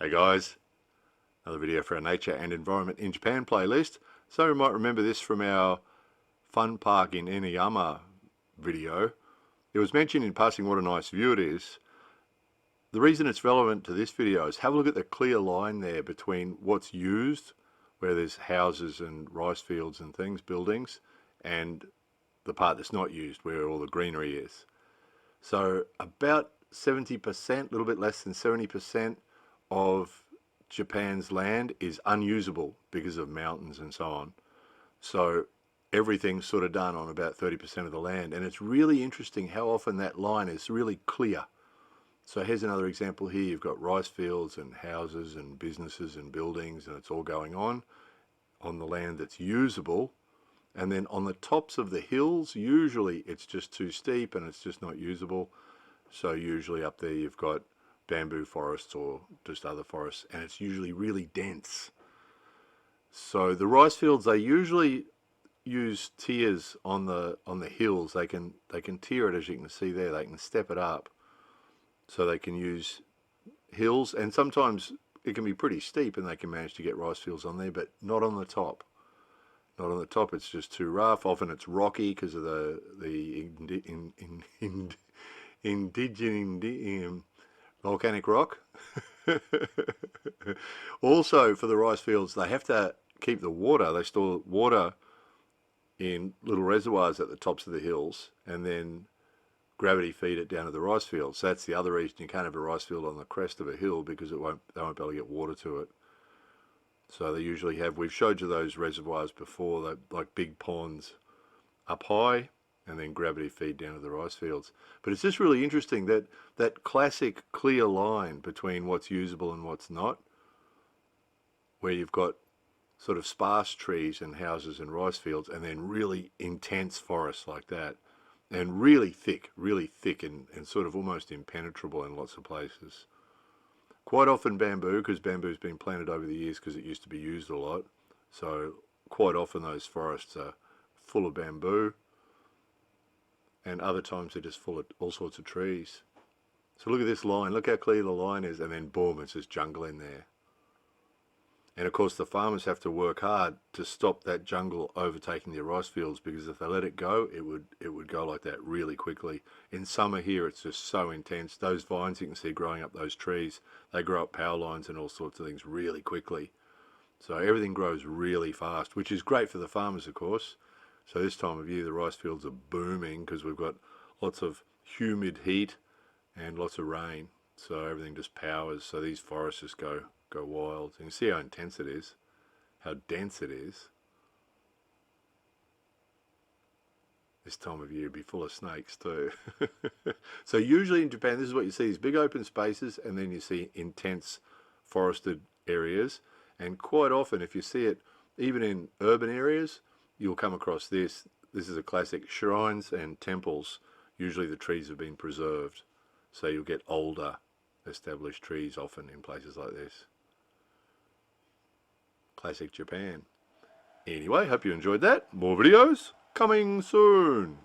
Hey guys, another video for our Nature and Environment in Japan playlist. So you might remember this from our fun park in Inuyama video. It was mentioned in passing what a nice view it is. The reason it's relevant to this video is have a look at the clear line there between what's used, where there's houses and rice fields and things, buildings, and the part that's not used, where all the greenery is. So about 70%, a little bit less than 70% of Japan's land is unusable because of mountains and so on. So everything's sort of done on about 30% of the land, and it's really interesting how often that line is really clear. So here's another example here. You've got rice fields and houses and businesses and buildings, and it's all going on the land that's usable. And then on the tops of the hills, usually it's just too steep and it's just not usable. So usually up there you've got bamboo forests or just other forests, and it's usually really dense. So the rice fields, they usually use tiers on the hills. They can tier it, as you can see there. They can step it up, so they can use hills, and sometimes it can be pretty steep, and they can manage to get rice fields on there, but not on the top. Not on the top. It's just too rough. Often it's rocky because of the indigenous volcanic rock. Also, for the rice fields, they have to keep the water. They store water in little reservoirs at the tops of the hills, and then gravity feed it down to the rice fields. So that's the other reason you can't have a rice field on the crest of a hill, because they won't be able to get water to it. So they usually have, we've showed you those reservoirs before, like big ponds up high, and then gravity feed down to the rice fields. But it's just really interesting that that classic clear line between what's usable and what's not, where you've got sort of sparse trees and houses and rice fields, and then really intense forests like that, and really thick and sort of almost impenetrable in lots of places. Quite often bamboo, because bamboo's been planted over the years because it used to be used a lot. So quite often those forests are full of bamboo, and other times they're just full of all sorts of trees. So look at this line, look how clear the line is, and then boom, it's just jungle in there. And of course the farmers have to work hard to stop that jungle overtaking their rice fields, because if they let it go, it would go like that really quickly. In summer here, it's just so intense. Those vines you can see growing up those trees, they grow up power lines and all sorts of things really quickly. So everything grows really fast, which is great for the farmers, of course. So this time of year the rice fields are booming because we've got lots of humid heat and lots of rain. So everything just powers. So these forests just go wild. You can see how intense it is, how dense it is. This time of year it'd be full of snakes too. So usually in Japan, this is what you see, these big open spaces, and then you see intense forested areas. And quite often, if you see it even in urban areas, you'll come across this. This is a classic. Shrines and temples, usually the trees have been preserved, so you'll get older established trees often in places like this. Classic Japan. Anyway, hope you enjoyed that. More videos coming soon.